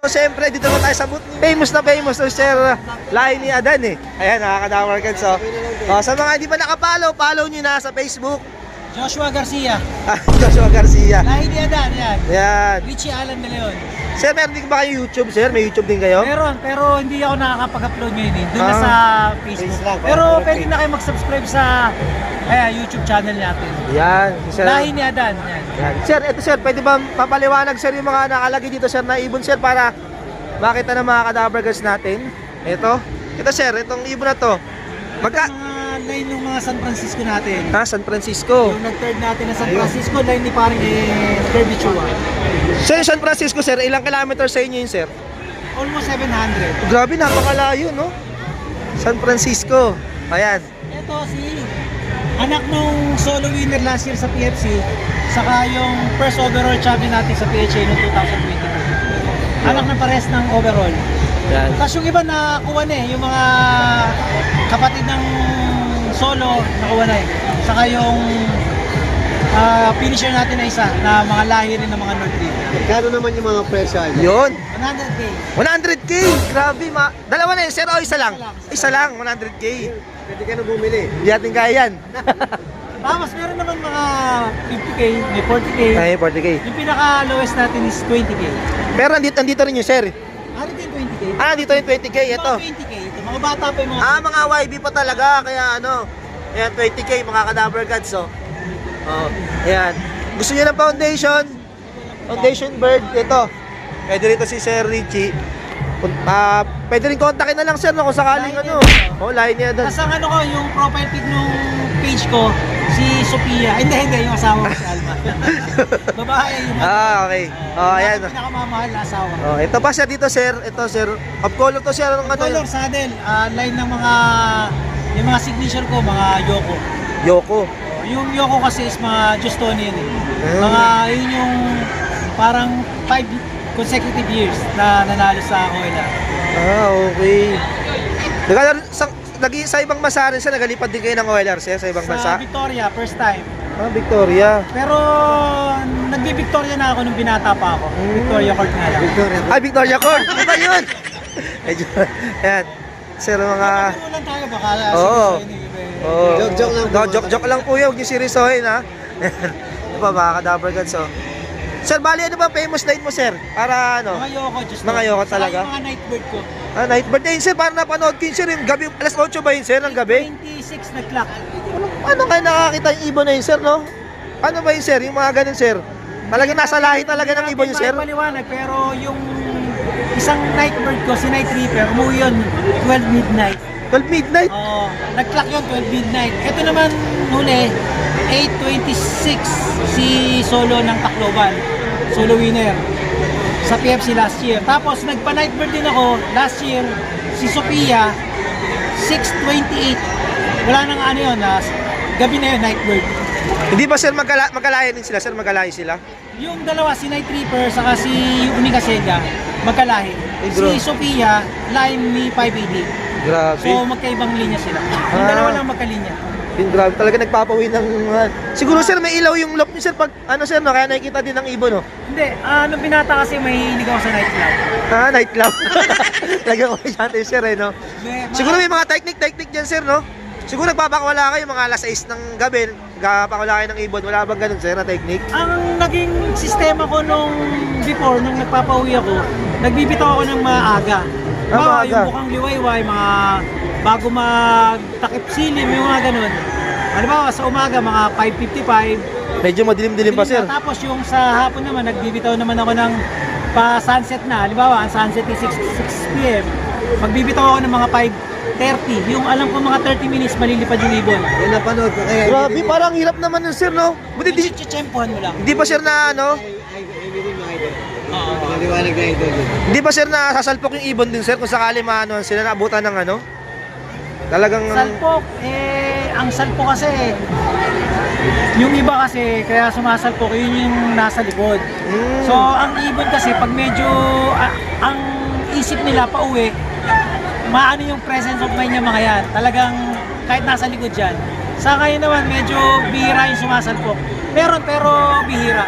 So, siyempre, dito naman tayo sa booth. Famous na Sir Lahi ni Adan eh. Ayan, nakakadamar ka. So, sa mga hindi pa nakapollow, follow nyo na sa Facebook. Joshua Garcia. Joshua Garcia. Lahi ni Adan, yan. Yan. Richie Alan de Leon. Sir, meron din ba kayo YouTube, sir? May YouTube din kayo? Meron, pero hindi ako nakakapag-upload ngayon eh. Doon na sa Facebook. Pero pwede na kayo mag-subscribe sa YouTube channel natin. Yan. Sir. Lahi ni Adan, yan. Yan. Sir, ito sir, pwede ba papaliwanag sir yung mga nakalagay dito sir na ibon sir para makita ng mga kadabargas natin? Ito sir, itong ibon na to. Mga line ng mga San Francisco natin. San Francisco. Yung nag-third natin na San Francisco, line ni parang Kirby Chua. So yung San Francisco sir, ilang kilometer sa inyo yun sir? Almost 700. Grabe, napakalayo no? San Francisco. Ayan. Ito si anak nung solo winner last year sa PFC, saka yung first overall champion natin sa PHA noong 2022. Anak na pares ng overall. Yan. Tapos yung iba nakuha na eh, yung mga kapatid ng solo nakuha na eh. Saka yung finisher natin na isa na mga lahi rin ng mga North River. Magkano naman yung mga presyo? Yun. 100K. 100K. Grabe, dalawa na yun sir o isa lang? Isa lang, 100K. Pwede ka na bumili. Hindi natin kaya yan. Mas meron naman mga 50K, may 40K. Ay, 40K. Yung pinaka-lowest natin is 20K. Pero andito rin yung sir. Ano din 20K? Dito yung 20K. Ito. Mga 20K. Ito, mga bata pa yung mga... Mga YB pa talaga. Kaya ano. Ayan, 20K mga kadaver gods. Oh. Ayan. Gusto niyo ng foundation? Foundation bird. Ito. Pwede rito si Sir Richie. Pwede rin kontakin na lang sir no, kung sakaling Lahi ano. Lahi niya doon. Tapos ang ano ko, yung profile pic nung page ko, si Sophia. Hindi, yung asawa ko si Alma. Babae yung Okay. Ayan. Yung pinakamamahal na asawa. Ito pa siya dito sir. Ito sir. Of color to siya ng ano. Color saddle, line ng mga yung mga signature ko, mga Yoko. Yoko. Yung Yoko kasi is mga Justonian eh. Mga yun yung parang 5 consecutive years na nanalo sa Coila. Okay. Sa ibang bansa rin siya, nagalipad din kayo ng OLR sir sa ibang bansa? Sa Victoria, first time. Victoria. Pero nagbi-Victoria na ako nung binata pa ako. Victoria Court nga lang. Victoria Court. Iba yun. Ayan. Sir, mga... Lang tayo baka. Oo. Joke lang po. Joke lang po yun. Huwag niyo seryosohin ha. Ano ba mga kadabar gods oh. Sir, bali ano ba famous line mo sir? Para ano? Mga Yoko, just Mga Yoko talaga? Saka yung mga Nightbird ko. Nightbird din sir. Parang napanood ko yun sir. Yung gabi, alas 8 ba yun sir? Ng gabi? 26 nag-clock. Ano kayo nakakita yung ibon na yun sir no? Ano ba yun sir? Yung mga ganun sir? Talaga nasa lahi talaga ng ibon yun sir? Paliwanag, pero yung isang Nightbird ko, si Night Reaper, umuwi yun 12 midnight. 12 midnight? Oo, nag-clock yun 12 midnight. Ito naman huli, 8:26 si Solo ng Tacloban. Solo winner sa PFC last year. Tapos nagpa-Nightbird din ako last year, si Sophia 6:28. Wala nang ano yun, gabi na yun, Nightbird. Hindi ba sir magkalayo din sila sir? Magkalayo sila? Yung dalawa, si Night Reaper saka si Unica Sega, magkalahi. bro. Si Sophia, line ni 580. Grabe. So magkaibang linya sila. Yung dalawa lang magkalinya. Grabe talaga nagpapawi ng siguro sir may ilaw yung lock niyo sir pag ano sir no kaya nakikita din ng ibon no. Hindi, nung binata kasi may hilig ako sa nightclub. Night club. Talaga ko siya sir eh no. Siguro may mga technique diyan sir no. Siguro nagpapakawala kayo mga alas 6 ng gabi, nagpapakawala kayo ng ibon. Wala bang ganun sir na technique? Ang naging sistema ko nung before, nung nagpapauwi ako, nagbibitaw ako ng maaga. Maaga? Yung bukang liwayway, mga bago magtakip silim, yung mga ganun. Halimbawa, sa umaga, mga 5:55. Medyo madilim-dilim pa sir. Tapos yung sa hapon naman, nagbibitaw naman ako ng pa-sunset na. Halimbawa, ang sunset is 6 p.m. Magbibitaw ako ng mga 5:30. Yung alam ko mga 30 minutes, malilipad yung ibon. Yan napanood ko kaya. Grabe parang hirap naman yun sir no. Buti di, Chichempohan mo lang. hindi pa sir na ano? Oo. Maliwanag na idol. Hindi ba sir na sasalpok yung ibon din sir kung sakali maano sila naabutan ng ano? Talagang Salpok, ang salpok kasi, yung iba kasi, kaya sumasalpok, yun yung nasa likod. So, ang ibon kasi, pag medyo, ang isip nila pauwi, maano yung presence of mind niya mga yan. Talagang, kahit nasa likod yan. Sa kayo naman, medyo bihira yung sumasalpok. Meron, pero bihira.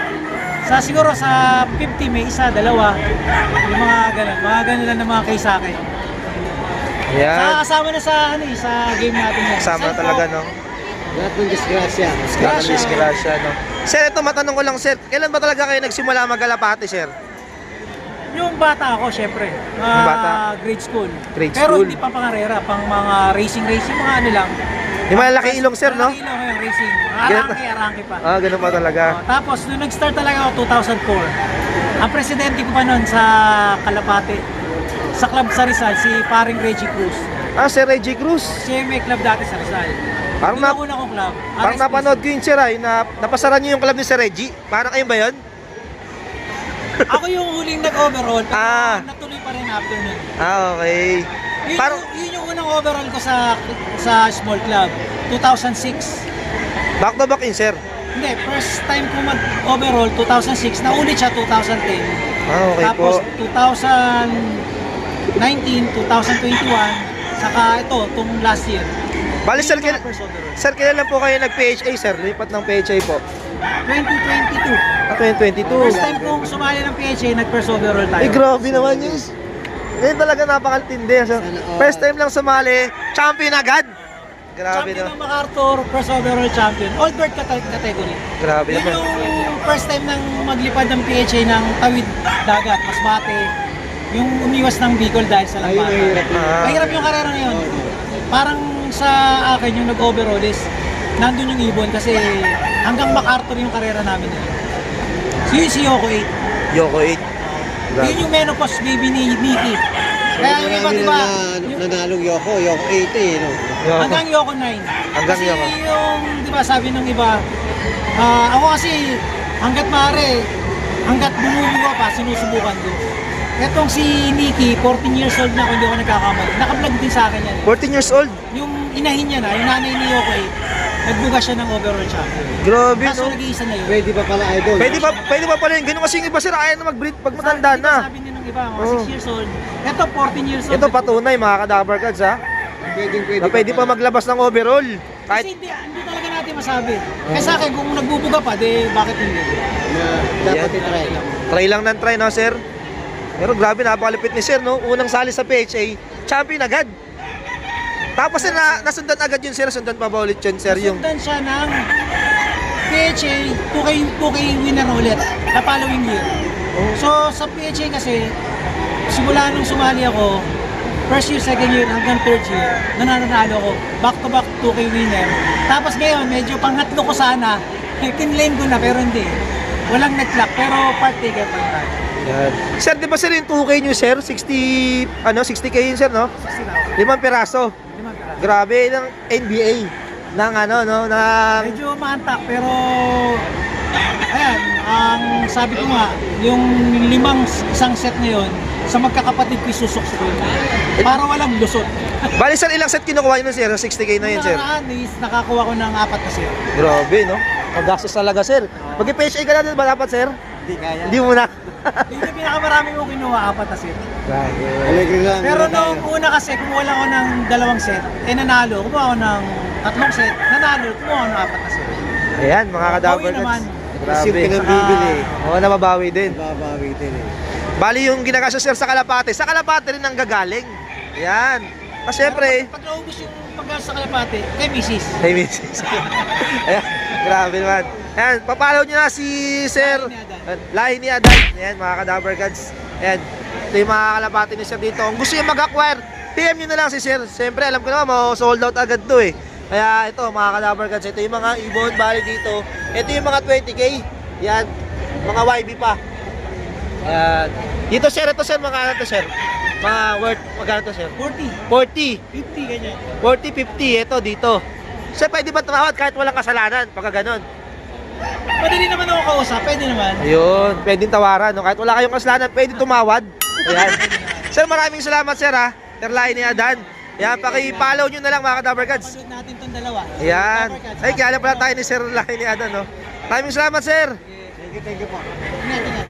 siguro sa 50 may isa, dalawa. Yung mga ganun lang ng mga kay sa akin. Ayan. Kasama na sa sa game natin yan. Kasama na talaga, no? Lahat ng disgrasya. Lahat ng disgrasya, no? Sir, ito matanong ko lang, sir. Kailan ba talaga kayo nagsimula mag-kalapate, sir? Yung bata ako, syempre. Yung bata? Grade school. Grade Pero school. hindi pa pangarera, pang mga racing, mga ano lang. Yung malaki ilong, sir, no? Malaki ilong yung racing. Ganun pa. Arangke pa. Ah, ganun pa talaga. Tapos, nung nag-start talaga ako 2004, ang presidente ko pa noon sa Kalapate, sa club sa Rizal, si paring Reggie Cruz. Ah, Sir Reggie Cruz. Siya yung may club dati sa Rizal. Parang Yun ang una kong club. Parang RSPC. napanood ko yun, sir, ay, napasaran niyo yung club ni Sir Reggie. Parang ayun ba yun? Ako yung huling nag-overall, pero Ah. natuloy pa rin after nun. Ah, okay. Yun, Parang, yun yung unang overall ko sa small club, 2006. back to back yun, sir. Hindi, first time ko mag-overall, 2006. Naulit siya 2010. Ah, okay Tapos po. 2019, 2021, saka ito, itong last year. Bali, sir, Yun yung first overall. sir, kailan lang po kayo nag-PHA, sir? Lipat ng PHA po. 2022. Ah, 2022. First time kong sumali ng PHA, nag-first overall tayo. Ay, grabe naman yun. Ngayon talaga napakaltindi. So, first time lang sumali, champion agad. Grabe Champion na. ng MacArthur, first overall champion. Old bird category. Grabe Yun naman. yung first time nang maglipad ng PHA ng tawid dagat, Masbate. Yung umiwas ng Bicol dahil sa Ayun, lampatan. mahirap yun. Ah. Mahirap yung karera na yun. Parang sa akin yung nag-overall is nandun yung ibon kasi hanggang MacArthur yung karera namin na yun. So yun si Yoko 8. Yoko 8. Yun yung menopause baby ni Nikki. Kaya yung iba, Marami di ba? na nanalong Yoko 80 no? Hanggang Yoko 9. Hanggang kasi Yoko. yung, di ba, sabi ng iba, ako kasi, hanggat maaari, hanggat bumubuga pa, sinusubukan ko. Etong si Nikki, 14 years old na kung hindi ako nagkakamali. Naka-vlog din sa akin yan. 14 years old. Yung inahin niya na, yung nanay ni Yoko, nagbuga siya ng overall champion. Grabe, Kaso no? nag-iisa na yun. Pwede pa pala idol. Pwede pa pala yun. Ganun kasi yung iba, sir, ayaw na mag-breed pag matanda Di ba na. Sabi niya ng iba, mga Oo. 6 years old. Ito, 14 years old. Ito patunay, mga kadabar cards, ha? Na pwede pa maglabas ng overall. Kasi Kahit, hindi talaga natin masabi. Kaya sa akin, kung nagbubuga pa, di bakit hindi? Dapat Yan. i-try. try lang ng try, no, sir? Pero grabe, napakalupit ni sir, no? Unang sali sa PHA, champion agad. Tapos, sir, nasundan agad yun, sir. Sundan pa ba ulit yun, sir? Yung, Sundan siya ng PHA, 2K winner ulit, na following year. So, sa PHA kasi, simula nung sumali ako, first year, second year, hanggang third year, nananalo ako, back-to-back 2K winner. Tapos ngayon, medyo pangatlo ko sana, kinlane ko na, pero hindi. Walang nag-clock, pero part taker pa tayo. yan. Sir, di ba, sir, yung 2K nyo, sir? 60K yun, sir, no? 5 piraso. Grabe, ng NBA. Ng ano, no? Ng... Medyo maantak, pero ayan, ang sabi ko nga, yung isang set na yun, sa magkakapatid ko isusok-sok ko. Para walang lusot. Bali, sir, ilang set kinukuha yun, sir? 60K na yun, sir. Nakaraan is nakakuha ko ng 4 na set. Grabe, no? Magastos talaga, sir. Mag-PHA ka na din ba dapat, sir? Hindi kaya. Hindi mo na. Yung pinakamarami mo kinuha, 4 na set. Grabe. Alegre lang. Pero muna tayo. nung una kasi, kumuha lang ako ng 2 set, nanalo. Kumuha ako ng 3 set, nanalo. Kumuha ako ng 4 na set. Ayan, mga kadabar Bawi naman. Kasi yung Grabe. pinambibili. Oo, nababawi din. Babawi din eh. Bali yung ginagawa sir sa Kalapate rin ang gagaling. Ayan. Kasi syempre, Pag naubos yung pagkasa sa Kalapate, kay Mrs. hey, misis. Ayan, grabe naman. Ayan, papalaw nyo na si Sir Lahi ni Adan. Ayan, mga kadabar cards. Ayan, ito yung mga Kalapate ni Sir dito. Kung gusto nyo mag-acquire, PM nyo na lang si Sir. Siyempre, alam ko naman, sold out agad to eh. Kaya ito, mga kadabar cards, ito yung mga ibon, bali dito. Ito yung mga 20K. Yan, mga YB pa. Ayan. Dito, sir, ito, sir, mga ano to, sir? Mga worth, magkano to, sir? 40, 40. 50, ganyan. 40, 50, ito, dito. Sir, pwede ba tumawad kahit walang kasalanan? Pagka ganun. Pwede rin naman ako kausap, pwede naman. Ayun, pwedeng tawaran. No? Kahit wala kayong kasalanan, pwede tumawad. Ayan. Sir, maraming salamat, sir, ha? Sir Lahi ni Adan. Ayan, paki-follow nyo na lang, mga kadabar cards. Panood natin itong dalawa. Ayan. Cover cards. Ay, kaya pala tayo ni Sir Lahi ni Adan, no? Maraming salamat, sir. Thank you po. Ingat, ingat.